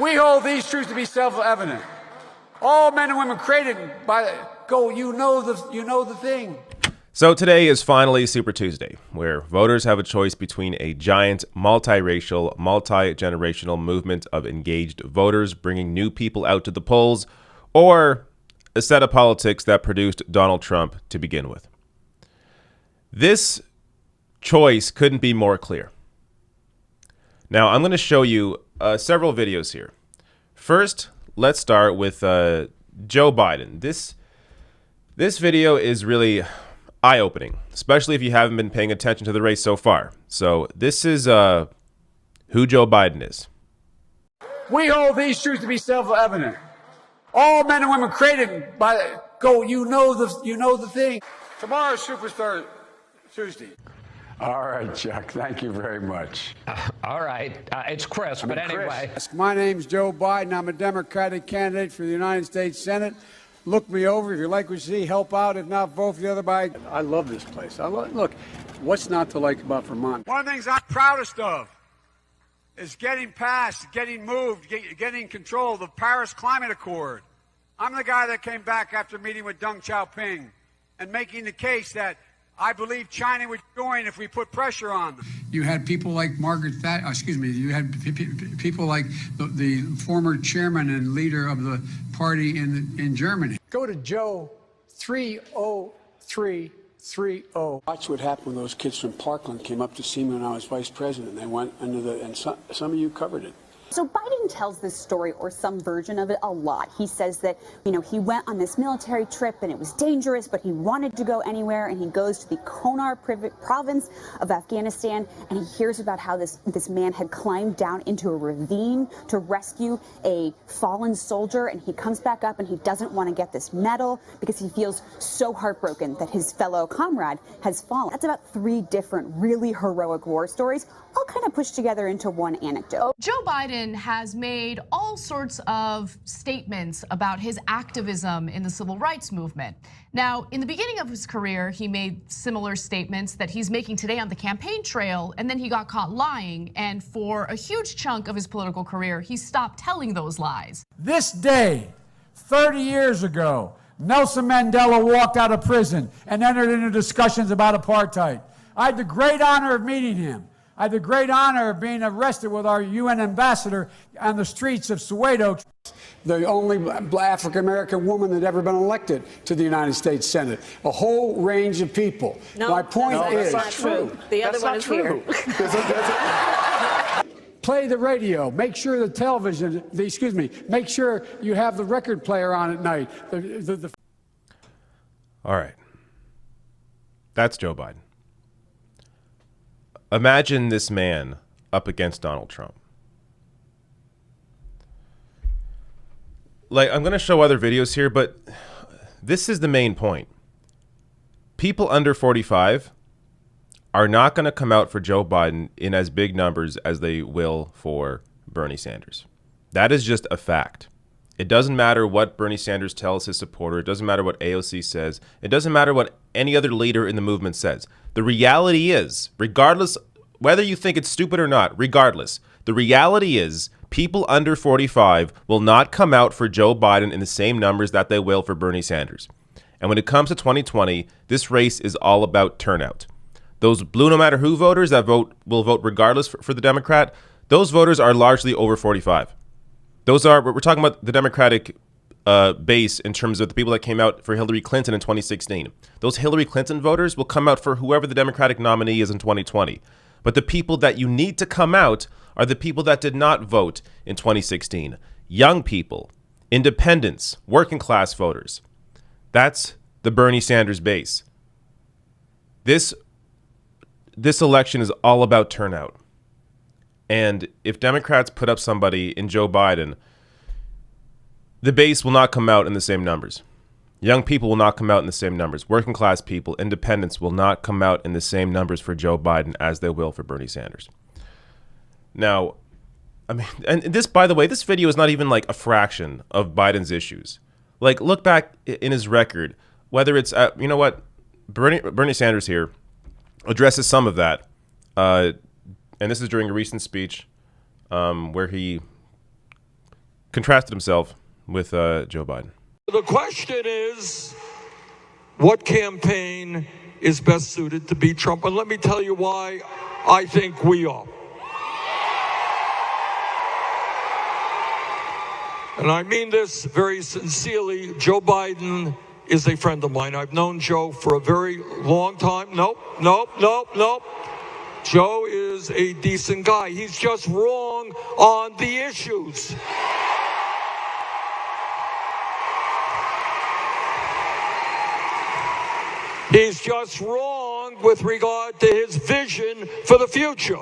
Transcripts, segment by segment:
We hold these truths to be self-evident. All men and women created by you know the thing. So today is finally Super Tuesday, where voters have a choice between a giant, multiracial, multi-generational movement of engaged voters bringing new people out to the polls, or a set of politics that produced Donald Trump to begin with. This choice couldn't be more clear. Now, I'm going to show you several videos here. First, let's start with Joe Biden. This video is really eye-opening, especially if you haven't been paying attention to the race so far. So this is who Joe Biden is. We hold these truths to be self-evident. All men and women created by you know the thing. Tomorrow's Superstar Tuesday. All right, Chuck. Thank you very much. All right. It's Chris, but anyway. My name's Joe Biden. I'm a Democratic candidate for the United States Senate. Look me over. If you like what you see, help out. If not, vote for the other guy. I love this place. Look, what's not to like about Vermont? One of the things I'm proudest of is getting control of the Paris Climate Accord. I'm the guy that came back after meeting with Deng Xiaoping and making the case that I believe China would join if we put pressure on them. You had people like you had people like the former chairman and leader of the party in Germany. Go to Joe 30330. Watch what happened when those kids from Parkland came up to see me when I was vice president. They went and some of you covered it. So Biden tells this story, or some version of it, a lot. He says that, he went on this military trip and it was dangerous, but he wanted to go anywhere, and he goes to the Konar province of Afghanistan, and he hears about how this man had climbed down into a ravine to rescue a fallen soldier, and he comes back up and he doesn't want to get this medal because he feels so heartbroken that his fellow comrade has fallen. That's about 3 different really heroic war stories, all kind of pushed together into one anecdote. Joe Biden has made all sorts of statements about his activism in the civil rights movement. Now, in the beginning of his career, he made similar statements that he's making today on the campaign trail, and then he got caught lying. And for a huge chunk of his political career, he stopped telling those lies. This day, 30 years ago, Nelson Mandela walked out of prison and entered into discussions about apartheid. I had the great honor of meeting him. I had the great honor of being arrested with our UN ambassador on the streets of Soweto. The only African-American woman that ever been elected to the United States Senate. A whole range of people. No, my point is, that's not true. The other one is here. Play the radio. Make sure the television. Make sure you have the record player on at night. All right. That's Joe Biden. Imagine this man up against Donald Trump. I'm going to show other videos here, but this is the main point. People under 45 are not going to come out for Joe Biden in as big numbers as they will for Bernie Sanders. That is just a fact. It doesn't matter what Bernie Sanders tells his supporter. It doesn't matter what AOC says. It doesn't matter what any other leader in the movement says. The reality is, regardless, whether you think it's stupid or not, regardless, the reality is people under 45 will not come out for Joe Biden in the same numbers that they will for Bernie Sanders. And when it comes to 2020, this race is all about turnout. Those blue no matter who voters that will vote regardless for the Democrat, those voters are largely over 45. We're talking about the Democratic base in terms of the people that came out for Hillary Clinton in 2016. Those Hillary Clinton voters will come out for whoever the Democratic nominee is in 2020. But the people that you need to come out are the people that did not vote in 2016. Young people, independents, working class voters. That's the Bernie Sanders base. This election is all about turnout. And if Democrats put up somebody in Joe Biden, the base will not come out in the same numbers. Young people will not come out in the same numbers. Working class people, independents will not come out in the same numbers for Joe Biden as they will for Bernie Sanders. Now, I mean, and this, by the way, this video is not even like a fraction of Biden's issues. Like, look back in his record, whether it's, you know what, Bernie Sanders here addresses some of that. And this is during a recent speech where he contrasted himself with Joe Biden. The question is, what campaign is best suited to beat Trump? And let me tell you why I think we are. And I mean this very sincerely. Joe Biden is a friend of mine. I've known Joe for a very long time. Nope. Joe is a decent guy. He's just wrong on the issues. He's just wrong with regard to his vision for the future.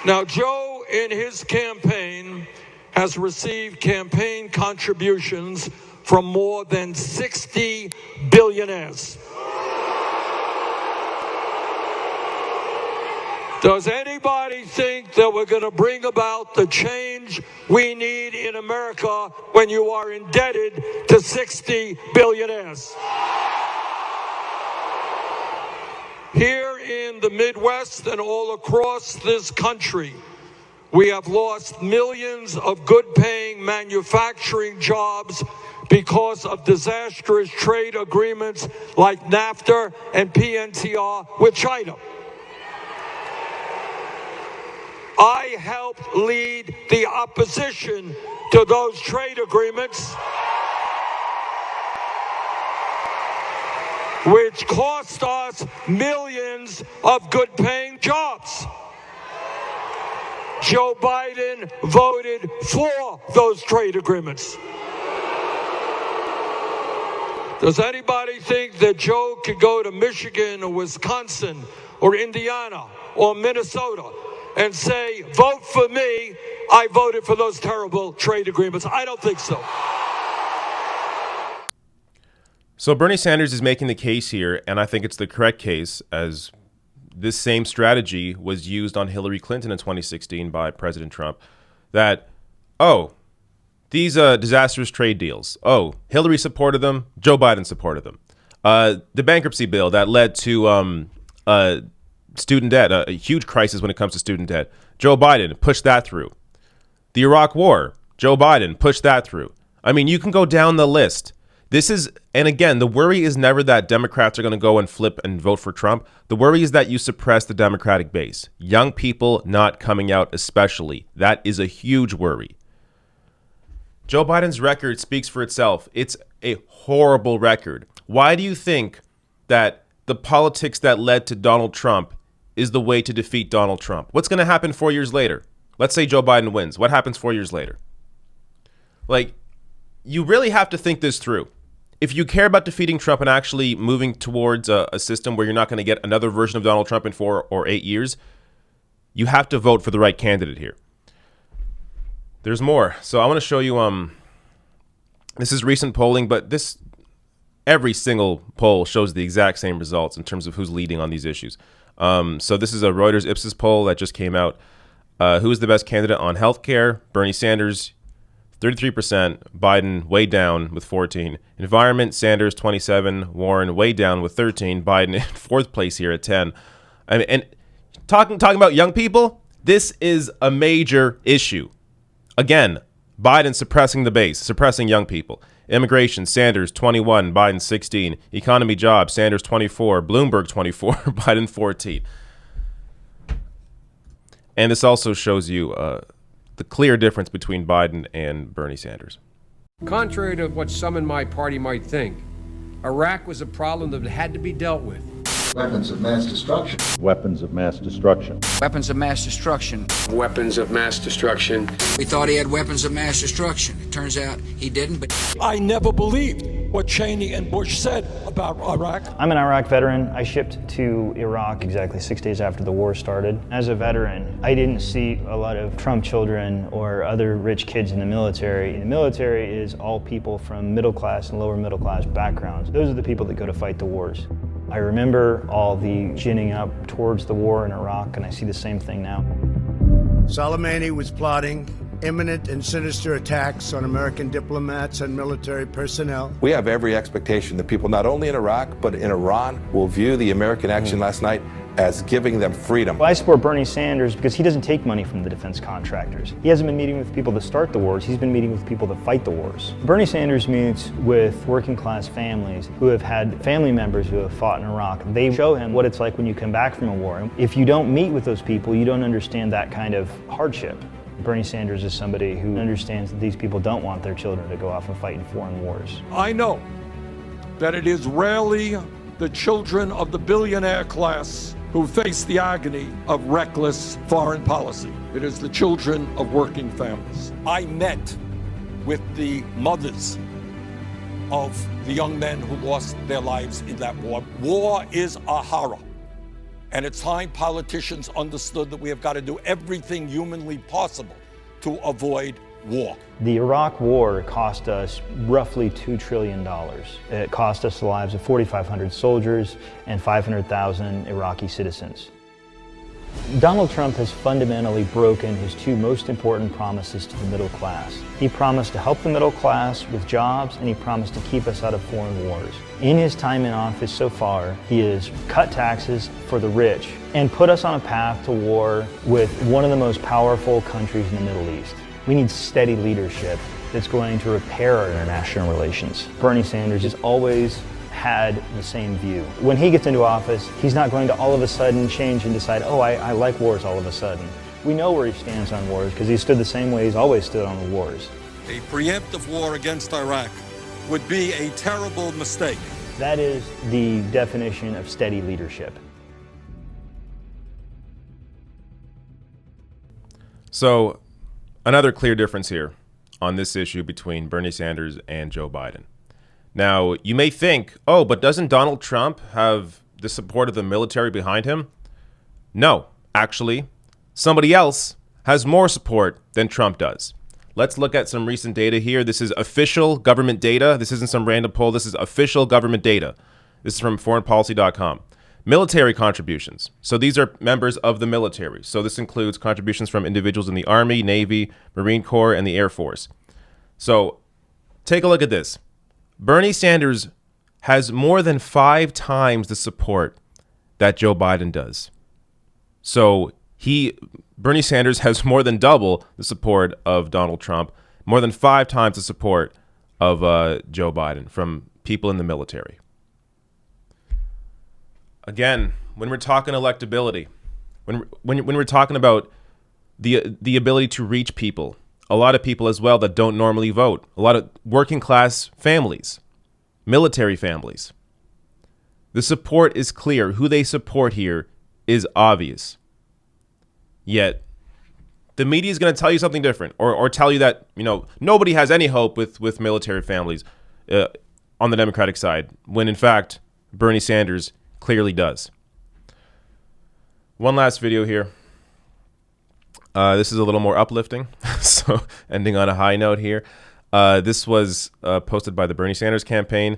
Now, Joe, in his campaign, has received campaign contributions from more than 60 billionaires. Does anybody think that we're going to bring about the change we need in America when you are indebted to 60 billionaires? Here in the Midwest and all across this country, we have lost millions of good-paying manufacturing jobs because of disastrous trade agreements like NAFTA and PNTR with China. I helped lead the opposition to those trade agreements, which cost us millions of good-paying jobs. Joe Biden voted for those trade agreements. Does anybody think that Joe could go to Michigan or Wisconsin or Indiana or Minnesota and say, vote for me, I voted for those terrible trade agreements? I don't think so. So Bernie Sanders is making the case here, and I think it's the correct case, as this same strategy was used on Hillary Clinton in 2016 by President Trump, that, these disastrous trade deals, Hillary supported them, Joe Biden supported them. The bankruptcy bill that led to student debt, a huge crisis when it comes to student debt, Joe Biden pushed that through. The Iraq War, Joe Biden pushed that through. I mean, you can go down the list. This is, and again, the worry is never that Democrats are going to go and flip and vote for Trump. The worry is that you suppress the Democratic base. Young people not coming out especially. That is a huge worry. Joe Biden's record speaks for itself. It's a horrible record. Why do you think that the politics that led to Donald Trump is the way to defeat Donald Trump? What's going to happen 4 years later? Let's say Joe Biden wins. What happens 4 years later? Like, you really have to think this through. If you care about defeating Trump and actually moving towards a system where you're not going to get another version of Donald Trump in 4 or 8 years, you have to vote for the right candidate here. There's more. So I want to show you, this is recent polling, but every single poll shows the exact same results in terms of who's leading on these issues. So this is a Reuters Ipsos poll that just came out. Who is the best candidate on healthcare? Bernie Sanders, 33%, Biden way down with 14. Environment, Sanders 27, Warren way down with 13, Biden in fourth place here at 10. I mean, and talking about young people, this is a major issue. Again, Biden suppressing the base, suppressing young people. Immigration, Sanders 21, Biden 16. Economy, jobs, Sanders 24, Bloomberg 24, Biden 14. And this also shows you the clear difference between Biden and Bernie Sanders. Contrary to what some in my party might think, Iraq was a problem that had to be dealt with. Weapons of mass destruction. Weapons of mass destruction. Weapons of mass destruction. Weapons of mass destruction. We thought he had weapons of mass destruction. It turns out he didn't, but I never believed what Cheney and Bush said about Iraq. I'm an Iraq veteran. I shipped to Iraq exactly 6 days after the war started. As a veteran, I didn't see a lot of Trump children or other rich kids in the military. The military is all people from middle class and lower middle class backgrounds. Those are the people that go to fight the wars. I remember all the ginning up towards the war in Iraq, and I see the same thing now. Soleimani was plotting imminent and sinister attacks on American diplomats and military personnel. We have every expectation that people not only in Iraq but in Iran will view the American action last night as giving them freedom. Well, I support Bernie Sanders because he doesn't take money from the defense contractors. He hasn't been meeting with people to start the wars, he's been meeting with people to fight the wars. Bernie Sanders meets with working class families who have had family members who have fought in Iraq. They show him what it's like when you come back from a war. If you don't meet with those people, you don't understand that kind of hardship. Bernie Sanders is somebody who understands that these people don't want their children to go off and fight in foreign wars. I know that it is rarely the children of the billionaire class who face the agony of reckless foreign policy. It is the children of working families. I met with the mothers of the young men who lost their lives in that war. War is a horror. And it's time politicians understood that we have got to do everything humanly possible to avoid war. The Iraq War cost us roughly $2 trillion. It cost us the lives of 4,500 soldiers and 500,000 Iraqi citizens. Donald Trump has fundamentally broken his two most important promises to the middle class. He promised to help the middle class with jobs, and he promised to keep us out of foreign wars. In his time in office so far, he has cut taxes for the rich and put us on a path to war with one of the most powerful countries in the Middle East. We need steady leadership that's going to repair our international relations. Bernie Sanders has always had the same view. When he gets into office, he's not going to all of a sudden change and decide, oh, I like wars all of a sudden. We know where he stands on wars because he stood the same way he's always stood on the wars. A preemptive war against Iraq would be a terrible mistake. That is the definition of steady leadership. So, another clear difference here on this issue between Bernie Sanders and Joe Biden. Now, you may think, oh, but doesn't Donald Trump have the support of the military behind him? No, actually, somebody else has more support than Trump does. Let's look at some recent data here. This is official government data. This isn't some random poll. This is official government data. This is from foreignpolicy.com. Military contributions. So these are members of the military. So this includes contributions from individuals in the Army, Navy, Marine Corps, and the Air Force. So take a look at this. Bernie Sanders has more than 5 times the support that Joe Biden does. So Bernie Sanders has more than double the support of Donald Trump, more than 5 times the support of Joe Biden from people in the military. Again, when we're talking electability, when we're talking about the ability to reach people, a lot of people as well that don't normally vote, a lot of working class families, military families. The support is clear. Who they support here is obvious. Yet the media is going to tell you something different, or tell you that, nobody has any hope with military families on the Democratic side, when in fact Bernie Sanders clearly does. One last video here. This is a little more uplifting, so ending on a high note here. This was posted by the Bernie Sanders campaign,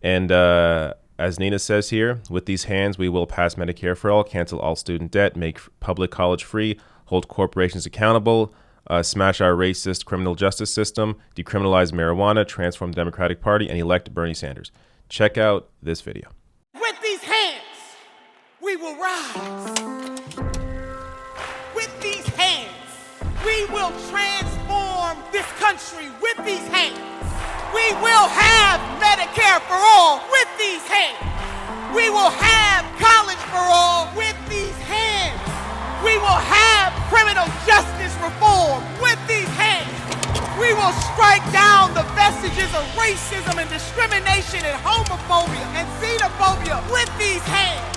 and as Nina says here, with these hands, we will pass Medicare for all, cancel all student debt, make public college free, hold corporations accountable, smash our racist criminal justice system, decriminalize marijuana, transform the Democratic Party, and elect Bernie Sanders. Check out this video. With these hands, we will rise. With these hands, we will transform this country. With these hands, we will have Medicare for all. With these hands, we will have college for all. With these hands, we will have criminal justice reform. With these hands, we will strike down the vestiges of racism and discrimination and homophobia and xenophobia. With these hands,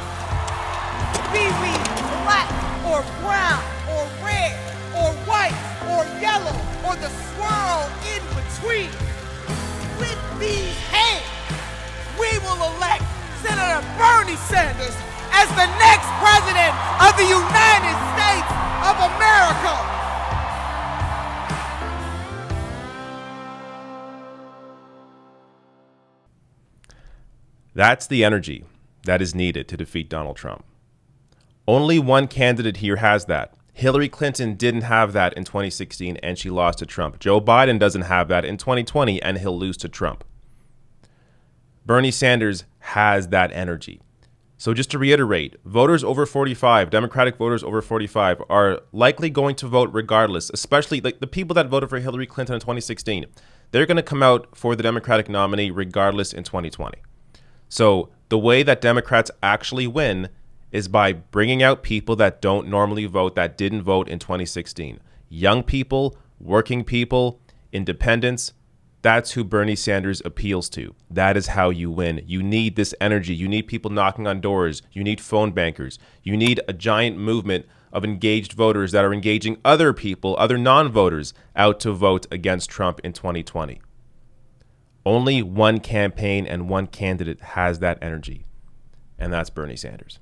be we black or brown or red or white or yellow or the swirl in between. With these hands, we will elect Senator Bernie Sanders as the next president of the United States of America. That's the energy that is needed to defeat Donald Trump. Only one candidate here has that. Hillary Clinton didn't have that in 2016 and she lost to Trump. Joe Biden doesn't have that in 2020 and he'll lose to Trump. Bernie Sanders has that energy. So just to reiterate, voters over 45, Democratic voters over 45 are likely going to vote regardless, especially like the people that voted for Hillary Clinton in 2016. They're going to come out for the Democratic nominee regardless in 2020. So the way that Democrats actually win is by bringing out people that don't normally vote, that didn't vote in 2016. Young people, working people, independents. That's who Bernie Sanders appeals to. That is how you win. You need this energy. You need people knocking on doors. You need phone bankers. You need a giant movement of engaged voters that are engaging other people, other non-voters, out to vote against Trump in 2020. Only one campaign and one candidate has that energy, and that's Bernie Sanders.